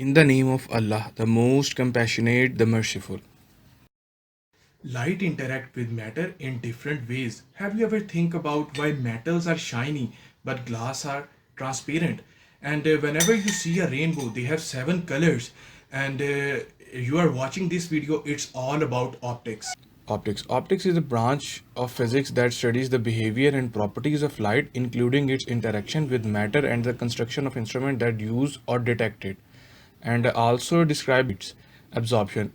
In the name of Allah, the most compassionate, the merciful. Light interact with matter in different ways. Have you ever think about why metals are shiny but glass are transparent? And whenever you see a rainbow, they have seven colors. And you are watching this video, it's all about optics. Optics. Optics is a branch of physics that studies the behavior and properties of light, including its interaction with matter and the construction of instruments that use or detect it, and also describe its absorption.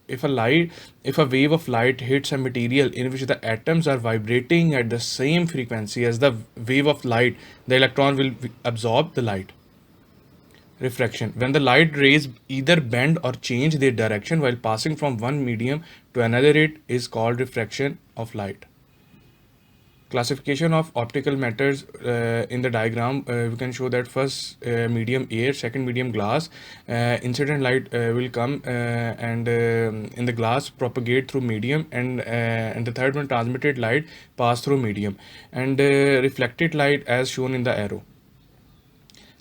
If a light, if a wave of light hits a material in which the atoms are vibrating at the same frequency as the wave of light, the electron will absorb the light. Refraction. When the light rays either bend or change their direction while passing from one medium to another, it is called refraction of light. Classification of optical matters in the diagram, we can show that first medium air, second medium glass. Incident light will come and in the glass propagate through medium, and the third one transmitted light pass through medium, and reflected light as shown in the arrow.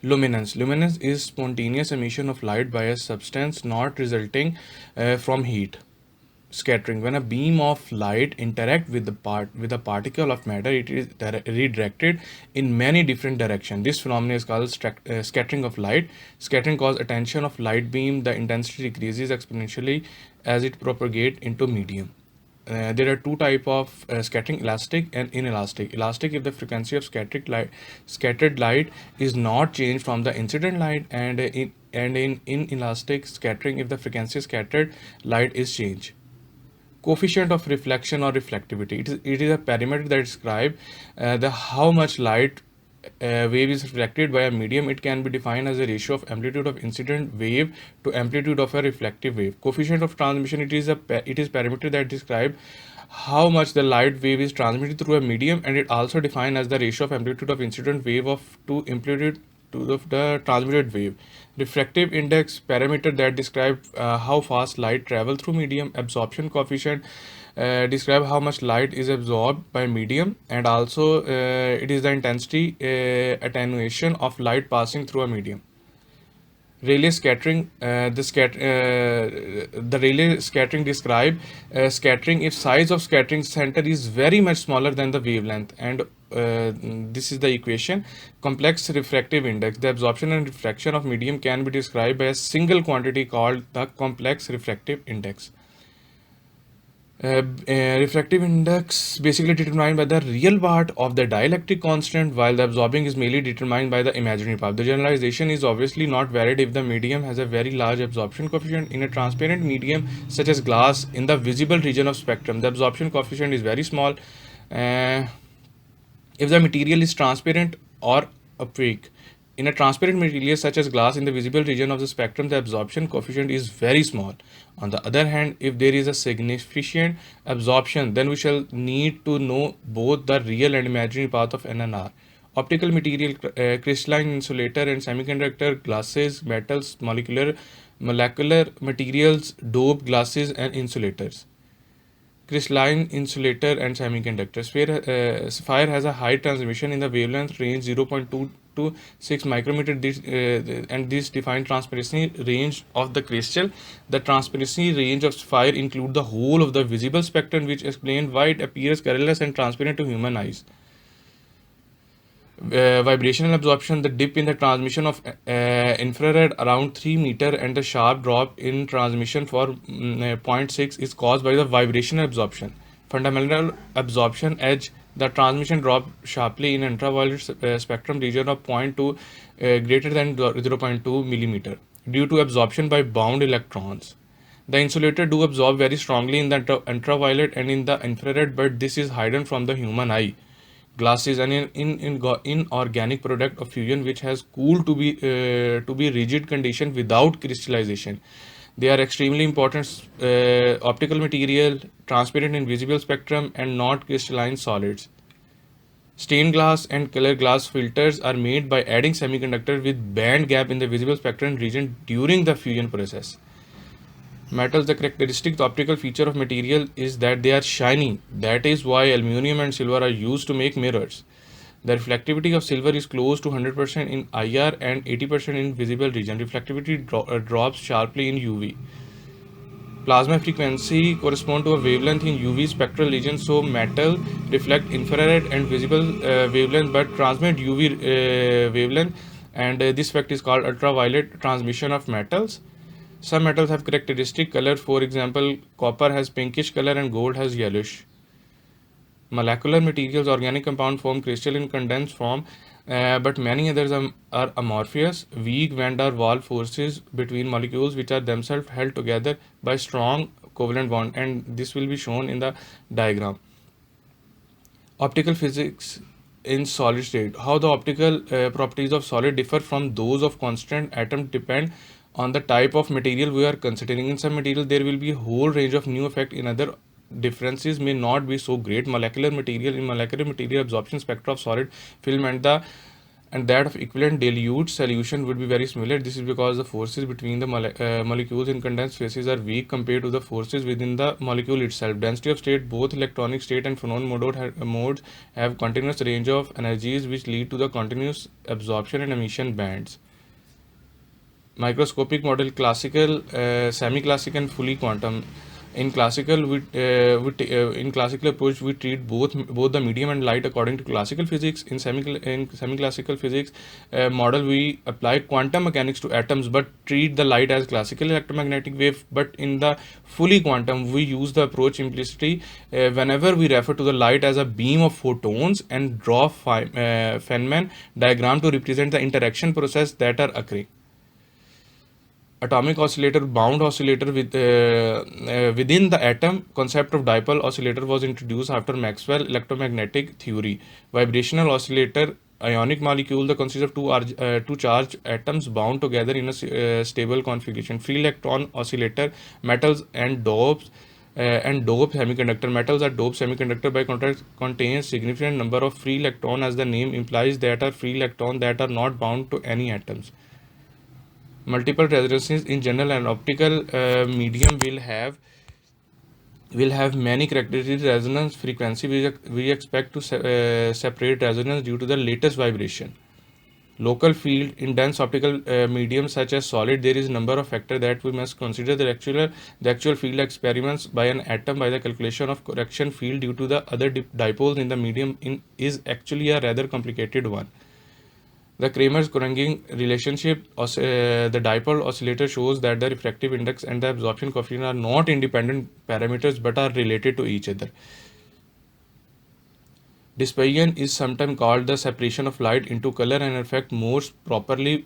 Luminance. Luminance is spontaneous emission of light by a substance not resulting from heat. Scattering. When a beam of light interact with a particle of matter, it is redirected in many different directions. This phenomenon is called scattering of light. Scattering causes attention of light beam. The intensity decreases exponentially as it propagates into medium. There are two type of scattering: elastic and inelastic. Elastic, if the frequency of scattered light is not changed from the incident light, and in inelastic scattering, if the frequency of scattered light is changed. Coefficient of reflection or reflectivity. It is a parameter that describes the how much light wave is reflected by a medium. It can be defined as a ratio of amplitude of incident wave to amplitude of a reflective wave. Coefficient of transmission. It is parameter that describe how much the light wave is transmitted through a medium, and it also defined as the ratio of amplitude of incident wave of to amplitude of the transmitted wave. Refractive index parameter that describe how fast light travel through medium. Absorption coefficient describe how much light is absorbed by medium, and also it is the intensity attenuation of light passing through a medium. Rayleigh scattering. The Rayleigh scattering describe scattering if size of scattering center is very much smaller than the wavelength, and this is the equation. Complex refractive index. The absorption and refraction of medium can be described by a single quantity called the complex refractive index. Refractive index basically determined by the real part of the dielectric constant, while the absorbing is mainly determined by the imaginary part. The generalization is obviously not valid if the medium has a very large absorption coefficient. In a transparent medium such as glass, in the visible region of spectrum, the absorption coefficient is very small. If the material is transparent or opaque, in a transparent material such as glass, in the visible region of the spectrum, the absorption coefficient is very small. On the other hand, if there is a significant absorption, then we shall need to know both the real and imaginary path of NNR. Optical material, crystalline insulator and semiconductor glasses, metals, molecular materials, dope glasses and insulators. Crystalline insulator and semiconductor. Sapphire has a high transmission in the wavelength range 0.2 to 6 micrometer. And this defined transparency range of the crystal. The transparency range of sapphire include the whole of the visible spectrum, which explain why it appears colorless and transparent to human eyes. Vibrational absorption. The dip in the transmission of infrared around 3 meter and the sharp drop in transmission for 0.6 is caused by the vibrational absorption. Fundamental absorption edge. The transmission drop sharply in ultraviolet spectrum region of 0.2 greater than 0.2 millimeter due to absorption by bound electrons. The insulator do absorb very strongly in the ultraviolet and in the infrared, but this is hidden from the human eye. Glass is an inorganic product of fusion which has cooled to be rigid condition without crystallization. They are extremely important optical material, transparent in visible spectrum and not crystalline solids. Stained glass and color glass filters are made by adding semiconductor with band gap in the visible spectrum region during the fusion process. Metals. The characteristic optical feature of material is that they are shiny. That is why aluminum and silver are used to make mirrors. The reflectivity of silver is close to 100% in IR and 80% in visible region. Reflectivity drops sharply in UV. Plasma frequency correspond to a wavelength in UV spectral region, so metal reflect infrared and visible wavelength but transmit UV wavelength, and this effect is called ultraviolet transmission of metals. Some metals have characteristic color, for example copper has pinkish color and gold has yellowish. Molecular materials, organic compound form crystal in condensed form, but many others are amorphous, weak van der Waals forces between molecules which are themselves held together by strong covalent bond, and this will be shown in the diagram. Optical physics in solid state. How the optical properties of solid differ from those of constant atom depend on the type of material we are considering. In some material there will be a whole range of new effect, in other differences may not be so great. Molecular material absorption spectra of solid film and that of equivalent dilute solution would be very similar. This is because the forces between the molecules in condensed phases are weak compared to the forces within the molecule itself. Density of state, both electronic state and phonon modes have continuous range of energies which lead to the continuous absorption and emission bands. Microscopic model: classical, semi-classical and fully quantum. In classical approach we treat both the medium and light according to classical physics. In semi-classical physics model we apply quantum mechanics to atoms but treat the light as classical electromagnetic wave. But in the fully quantum we use the approach implicitly whenever we refer to the light as a beam of photons and draw Feynman diagram to represent the interaction process that are occurring. Atomic oscillator, bound oscillator within the atom. Concept of dipole oscillator was introduced after Maxwell electromagnetic theory. Vibrational oscillator, ionic molecule that consists of two charged atoms bound together in a stable configuration. Free electron oscillator, metals and dopes and doped semiconductor. Metals are doped semiconductor by contrast contains significant number of free electron, as the name implies, that are free electron that are not bound to any atoms. Multiple resonances in general, an optical medium will have many characteristics. Resonance frequency, we expect to separate resonance due to the latest vibration. Local field in dense optical mediums such as solid, there is a number of factors that we must consider. The actual field experiments by an atom by the calculation of correction field due to the other dipoles in the medium is actually a rather complicated one. The Kramers-Kronig relationship, the dipole oscillator, shows that the refractive index and the absorption coefficient are not independent parameters but are related to each other. Dispersion is sometimes called the separation of light into color, and in fact more properly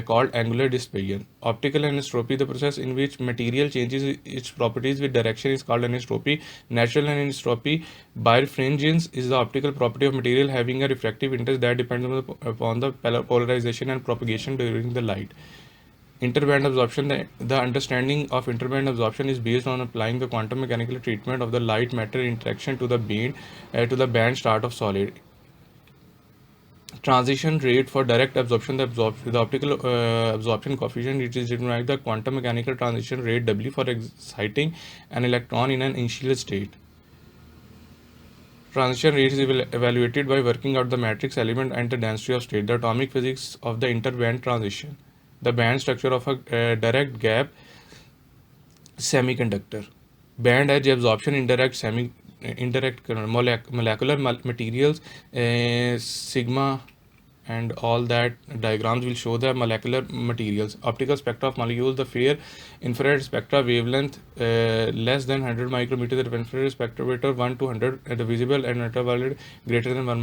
called angular dispersion. Optical anisotropy, the process in which material changes its properties with direction, is called anisotropy. Natural anisotropy, birefringence, is the optical property of material having a refractive index that depends upon the polarization and propagation during the light. Interband absorption, the understanding of interband absorption is based on applying the quantum mechanical treatment of the light matter interaction to the band start of solid. Transition rate for direct absorption, the optical absorption coefficient, it is written like the quantum mechanical transition rate W for exciting an electron in an initial state. Transition rate is evaluated by working out the matrix element and the density of state. The atomic physics of the interband transition, the band structure of a direct gap semiconductor. Band edge absorption, indirect molecular materials, sigma and all that diagrams will show the molecular materials. Optical spectra of molecules, the fair infrared spectra wavelength less than 100 micrometers, the infrared spectrometer 1 to 100, the visible and ultraviolet greater than 1